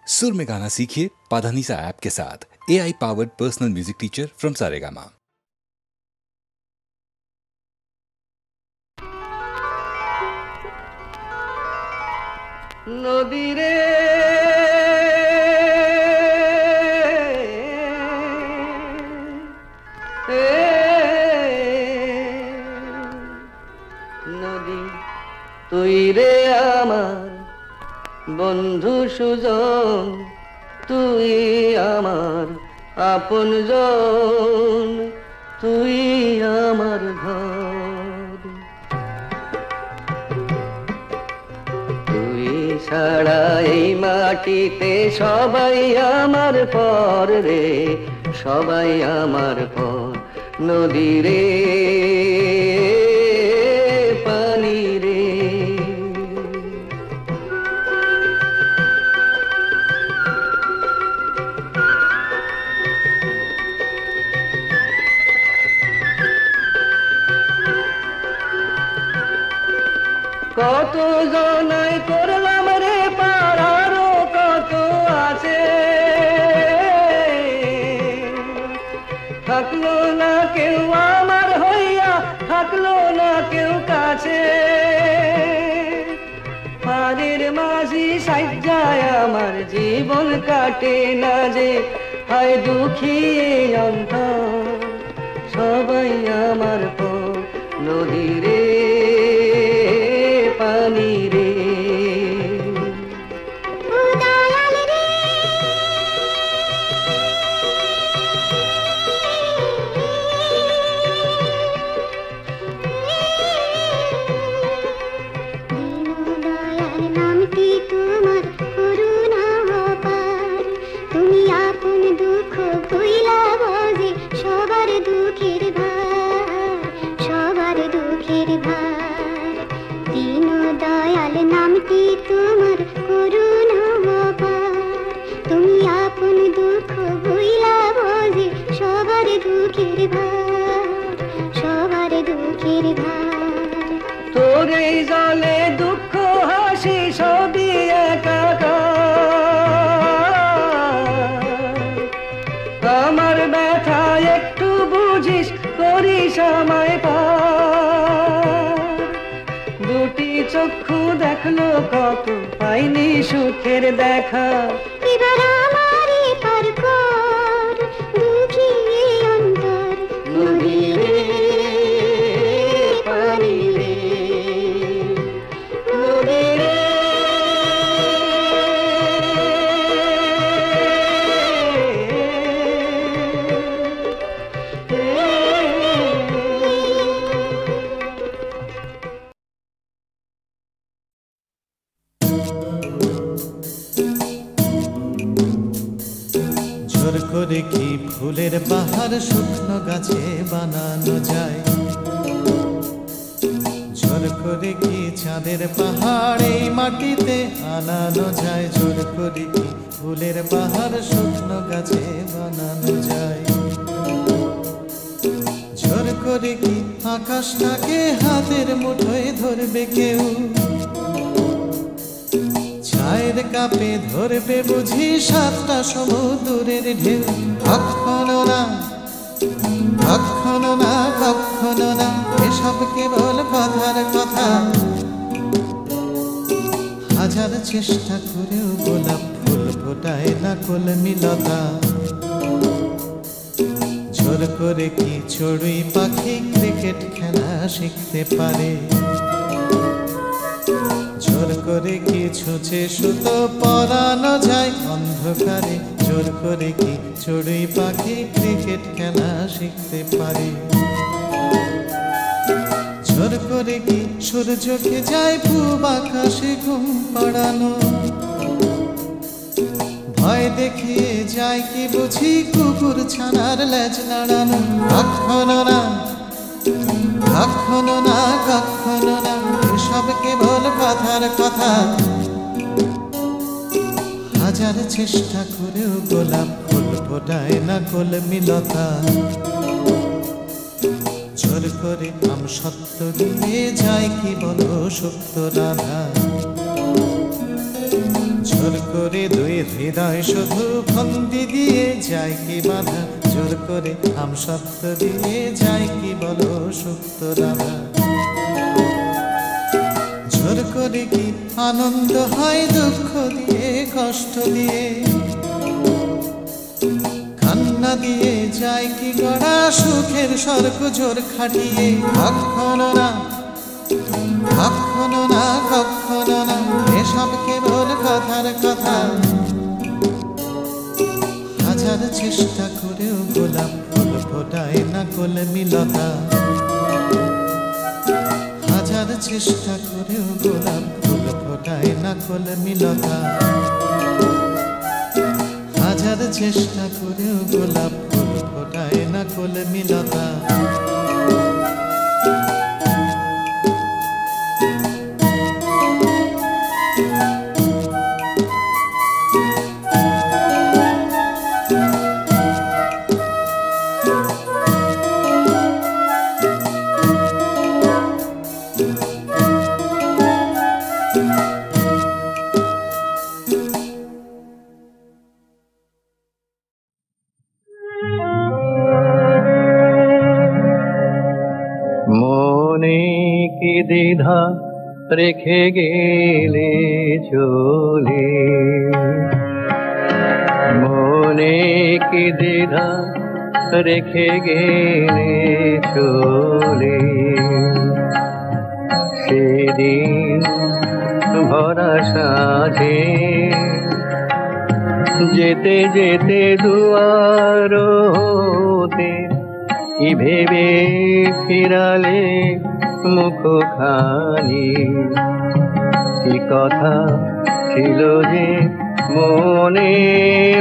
सुर में गाना सीखिए पाधानीसा ऐप के साथ। AI powered personal music teacher from Saregama. नदी रे नदी तुई रे आमार बंधु सुजन तुई आमार आपन जन तुई आमार घर तुई छाड़ा এই মাটিতে সবাই আমার পর রে সবাই আমার পর নদী রে পানি রে কত জনাই করলাম রে পারারও কত আছে থাকলো না কেউ আমার হইয়া থাকলো না কেউ কাছে পারের মাঝি সাজ্জায় আমার জীবন কাটে না যে হায় দুঃখী অন্তর সবাই আমার পর নদী রে পানি রে তোর এই জলে দুঃখ হাসি সবই একাকার আমার ব্যথা একটু বুঝিস করিস আমায় পার দুটি চক্ষু দেখলো কত পাইনি সুখের দেখা এবার আমারই পার কর দুঃখী অন্তর নদী রে পানি রে নদী রে জোর করে কি ফুলের বাহার শুকনো গাছে বানানো যায় জোর করে কি চাঁদের পাহাড় এই মাটিতে আনানো যায় জোর করে কি ফুলের বাহার শুকনো গাছে বানানো যায় জোর করে কি আকাশটাকে হাতের মুঠোয় ধরবে কেউ চায়ের কাপে ধরবে বুঝি সাতটা সমুদ্রের ঢেউ কখনো না কখনো না কখনো না এসব কেবল কথার কথা হাজার চেষ্টা করেও গোলাপ ফুল ফোটায় না কলমিলতা জোর করে কি চড়ুই পাখি ক্রিকেট খেলা শিখতে পারে জোর করে কি ছুঁচে সুতো পরানো যায় অন্ধকারে জোর করে কি চড়ুই পাখি ক্রিকেট খেলা শিখতে পারে জোর করে কি সূর্যকে যায় পূব আকাশে ঘুম পাড়ানো ভয় দেখিয়ে যায় কি বুঝি কুকুর ছানার লেজ নাড়ানো কখনো না কখনো না কখনো না এসব কেবল কথার কথা হাজার চেষ্টা করেও গোলাপ ফুল ফোটায় না কলমিলতা জোর করে আম সত্য দিয়ে যায় কি বলো সত্য রাধা জোর করে দুই হৃদয় শুধু ফন্দি দিয়ে যায় কি বাধা, জোর করে আমসত্ব দিয়ে যায় কি বলো সুপ্ত রাধা। জোর করে কি আনন্দ হয় দুঃখ দিয়ে কষ্ট দিয়ে, কান্না দিয়ে যায় কি গড়া সুখের স্বর্গ জোর খাটিয়ে। কখনো না কখনো না কখনো না এসব কেবল কথার কথা, হাজার চেষ্টা করেও গোলাপ ফুল ফোটায় না কলমিলতা। হাজার চেষ্টা করেও গোলাপ ফুল ফোটায় না কলমিলতা। হাজার চেষ্টা করেও গোলাপ ফুল ফোটায় না কলমিলতা। দ্বিধা রেখে গেলে চলে, মনে কি দ্বিধা রেখে গেলে চলে। সেদিন ভরা সাজে যেতে যেতে দুয়ার হতে, কি ভেবে ফিরালে মুখখানি। কি কথা ছিল যে মনে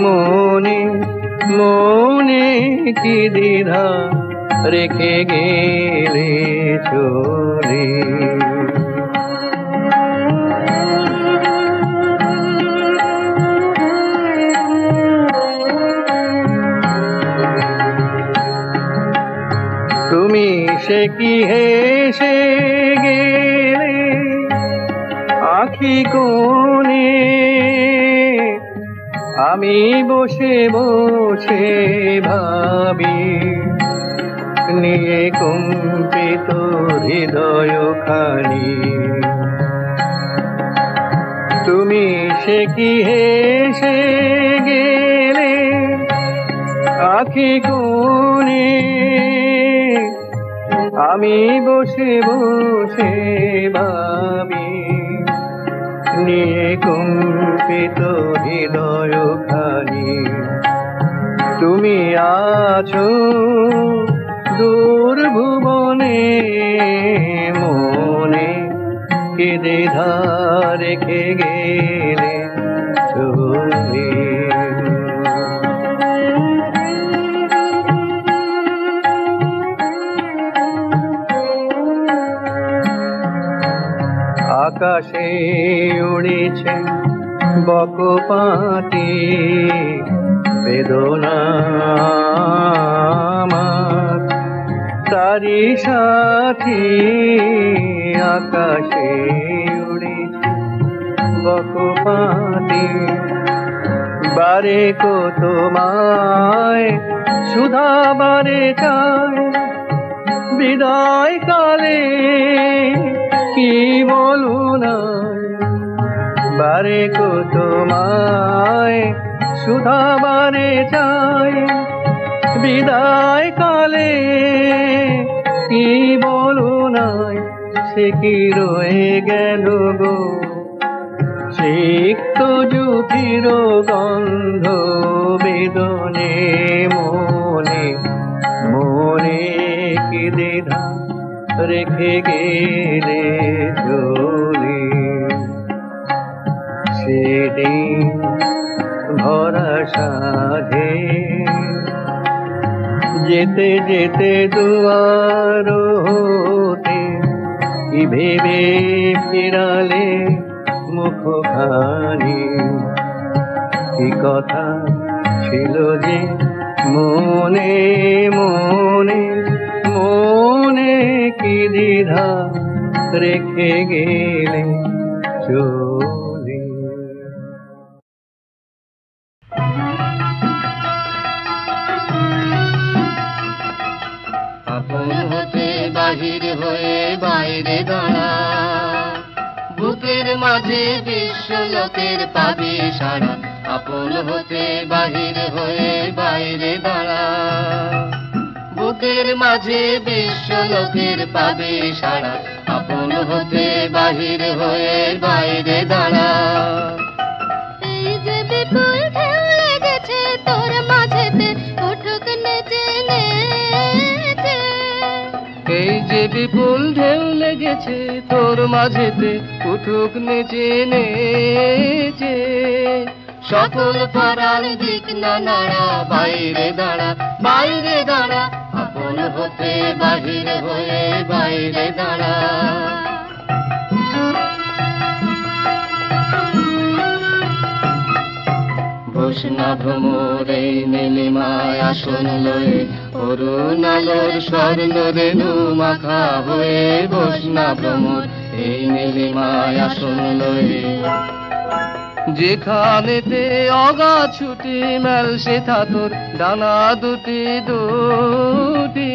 মনে, মনে কি দ্বিধা রেখে গেলে চলে। তুমি সে কি হেসে গেলে আখি কোণে, আমি বসে বসে ভাবি নিয়ে কম্পিত হৃদয় খানি। তুমি সে কি হেসে গেলে আখি কোণে, আমি বসে বসে ভাবি নিয়ে কম্পিত হৃদয় খানি। তুমি আছো দূর ভুবনে, মনে কি দ্বিধা রেখে গেলে চলে। আকাশে উড়েছে বকপাতি বেদনা, তারি সাথী। আকাশে উড়েছে বকপাতি, বারে কো তোমায় সুধা বারে চায়। বিদায় কালে কি বলু নাই, বারে কো তোমায় সুধা বারে চাই। বিদায় কালে কি বলু নাই, সে কি রয়ে গেল গো সিক্ত জুতির গন্ধ বেদনে। মনে মনে কি দ্বিধা রেখে গেলে চলে। সেদিন ভরা সাধে যেতে যেতে দুয়ার হতে, কি ভেবে ফিরালে মুখখানি। কি কথা ছিল যে মনে মনে, মনে কি দ্বিধা রেখে গেলে চলে। বাহির হয়ে বাইরে দাঁড়া, বুকের মাঝে বিশ্ব লোকের পাবি সারা, আপন হতে বাহির হয়ে বাইরে দাঁড়া, বুকের মাঝে বিশ্ব লোকের পাবি সারা, আপন হতে বাহির হয়ে বাইরে দাঁড়া। এই যে বিপুল ঢেউ লেগেছে তোর মাঝেতে, উঠুক নেচে নেচে। এই যে বিপুল ঢেউ লেগেছে তোর মাঝেতে, উঠুক নেচে নেচে। সকল পাড়ার দিক না নাড়া, বাইরে দাঁড়া বাইরে দাঁড়া, আপন হতে বাহির হয়ে বাইরে দাঁড়া। বসনা ভ্রমর এই নীলিমায় আসন লয়ে, অরুণ আলোর স্বর্ণ রেণু মাখা হয়ে। বসনা ভ্রমর এই নীলিমায় আসন লয়ে, যেখানেতে অগা ছুটি মেল সেথা তোর ডানা দুটি দুটি।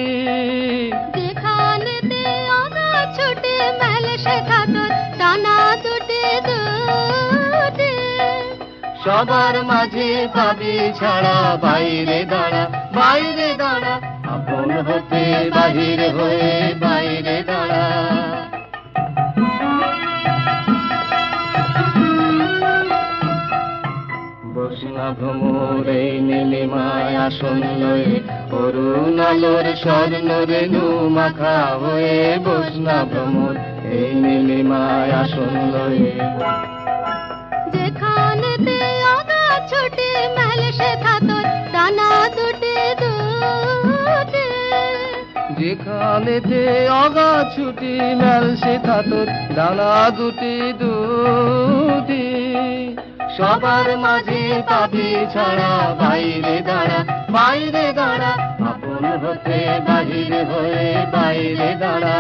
যেখানেতে আগা ছুটে মেল সেথা তোর ডানা দুটি দুটি। সবার মাঝে পাবি ছাড়া, বাইরে দাঁড়া বাইরে দাঁড়া, আপন হতে বাহির হয়ে বাইরে দাঁড়া। বসনা ভ্রমর এই নীলিমায় আসন লয়ে, অরুণ আলোর স্বর্ণ রেণু মাখা হয়ে। বসনা ভ্রমর এই নীলিমায় আসন লয়ে, যেখানেতে আগা ছুটে মেল সেথা তোর ডানা দুটি দুটি। যেখানেতে অগা ছুটি মেল সেথা তোর ডানা দুটি দুটি। সবার মাঝে পাবি ছাড়া, বাইরে দাঁড়া বাইরে দাঁড়া, আপন হতে বাহির হয়ে বাইরে দাঁড়া,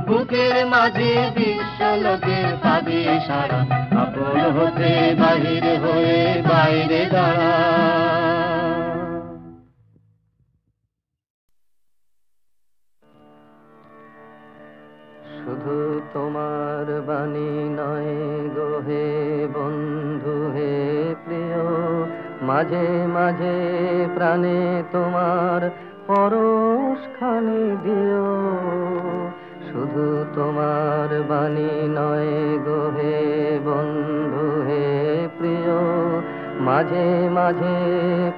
বুকের মাঝে বিশ্ব লোকের পাবি সারা, আপন হতে বাহির হয়ে বাইরে দাঁড়া। শুধু তোমার বাণী নয় গো হে বন্ধু হে প্রিয়, মাঝে মাঝে প্রাণে তোমার পরশ খানি দিও। শুধু তোমার বাণী নয় গো হে বন্ধু হে প্রিয়, মাঝে মাঝে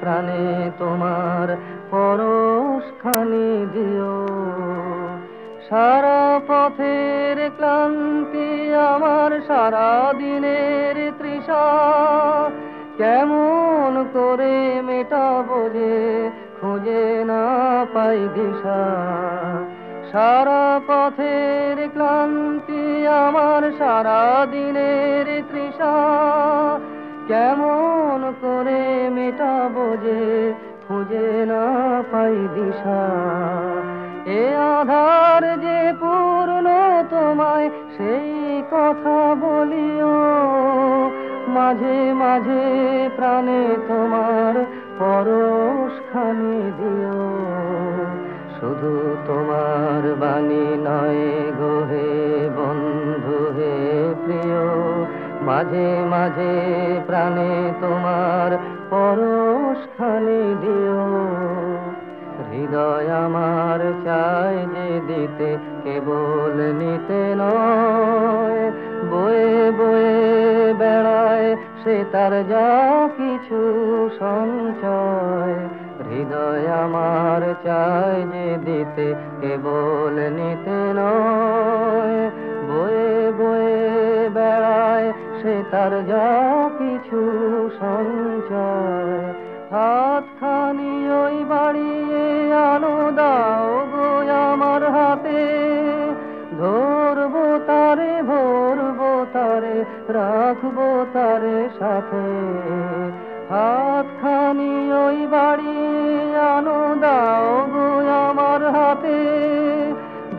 প্রাণে তোমার পরশ খানি দিও। সারা পথের ক্লান্তি আমার, সারা দিনের তৃষা, কেমন করে মেটাবো যে খুঁজে না পাই দিশা। সারা পথের ক্লান্তি আমার, সারা দিনের তৃষা, কেমন করে মেটাবো যে খুঁজে না পাই দিশা। এ আধার যে পূর্ণ তোমায় সেই কথা বলিও, মাঝে মাঝে প্রাণে তোমার পরশ খানি দিও। শুধু তোমার বাণী নয় গো হে বন্ধু হে প্রিয়, মাঝে মাঝে প্রাণে তোমার পরশ খানি দিও। হৃদয় আমার চাই যে দিতে, কেবল নিতে নয়, বয়ে বয়ে বেড়ায় সে তার যা কিছু সঞ্চয়। হৃদয় আমার চাই যে দিতে, কেবল নিতে নয়, বয়ে বয়ে বেড়ায় সে তার যা কিছু সঞ্চয়। হাতখানি ওই বাড়িয়ে আনো দাও গো আমার হাতে, ধরবো তারে ভরবো তারে রাখবো তারে সাথে। হাতখানি ওই বাড়িয়ে আনো দাও গো আমার হাতে,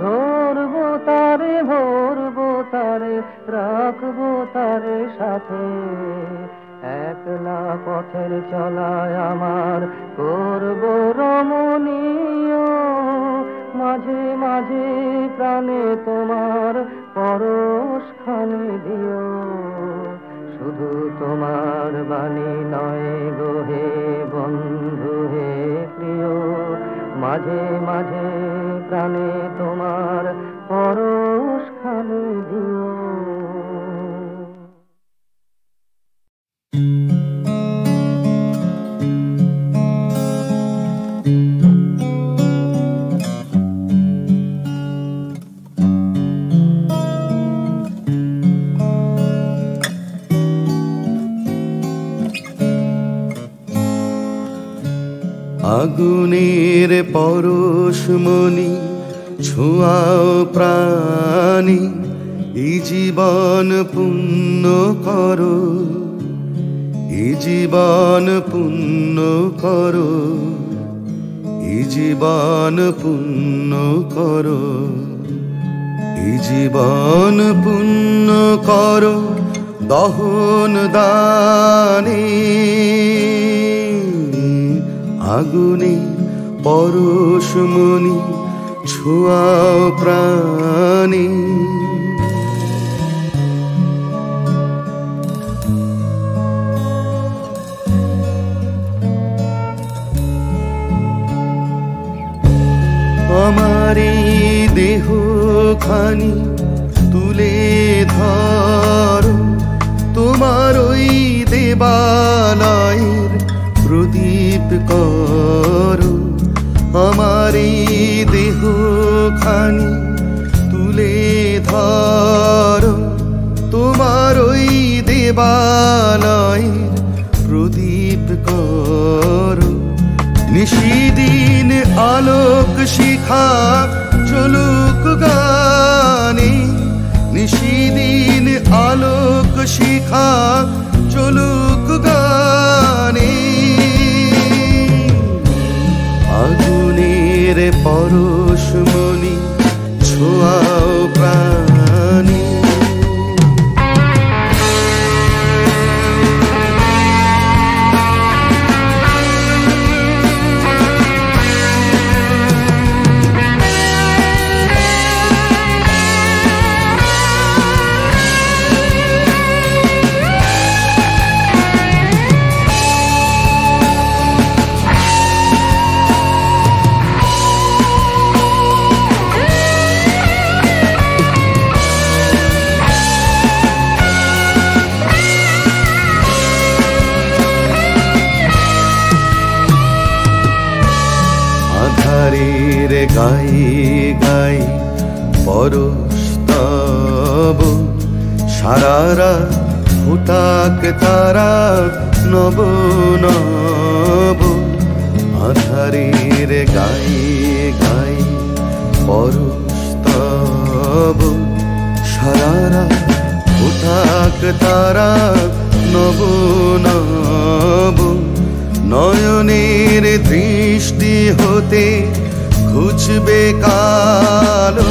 ধরবো তারে ভরবো তারে রাখবো তারে সাথে। একলা পথের চলায় আমার করব রমণীয়, মাঝে মাঝে প্রাণে তোমার পরশখানি দিও, শুধু তোমার বাণী নয় গো হে বন্ধু হে প্রিয়, মাঝে মাঝে প্রাণে তোমার পরশখানি দিও। আগুনের পরশমণি ছোঁয়াও প্রাণী, এই জীবন পুণ্য করো, এই জীবন পুণ্য করো, এই জীবন পুণ্য করো, এই জীবন পুণ্য করো দহন দানে। আগুনে পরশমণি ছোঁয়াও প্রাণী, আমার এই দেহখানি তুলে ধরো, তোমার ওই দেবালয়ের প্রদীপ করো। আমার এই দেহখানি তুলে ধরো, তোমার ওই দেবালয়ের প্রদীপ করো। নিশিদিন আলোক শিখা চলুক গানে, নিশিদিন আলোক শিখা চলুক গানে। আগুনের পরশমণি ছোঁয়াও প্রাণী, আধারের গায়ে গায়ে পরশ তব, সারারা ফুটাক তারা নব নব। আধারের গায়ে গায়ে পরশ তব, সারারা ফুটাক তারা নব নব। নয়নের দৃষ্টি হতে ঘুচবে কালো,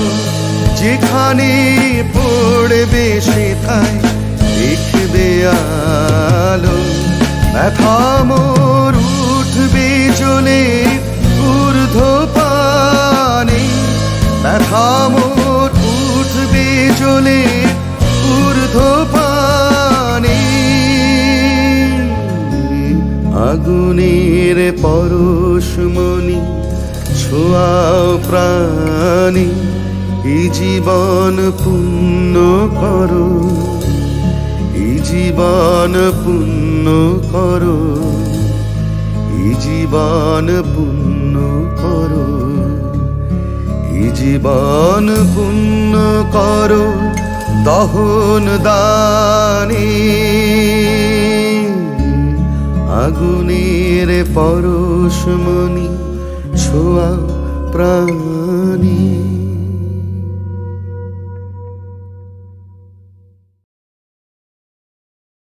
যেখানে পড়বে সেথায় দেখবে আলো। ব্যথা মোর উঠবে চলে ঊর্ধ্বপানে, ব্যথা মোর উঠবে চলে ঊর্ধ্বপানে। আগুনের পরশমণি ছোঁয়াও প্রাণী, এই জীবন পুণ্য করো, এই জীবন পুণ্য করো, এই জীবন পুণ্য করো, এই জীবন পুণ্য করো দহন দানে। আগুনের পরশমণি ছোঁয়া প্রাণী।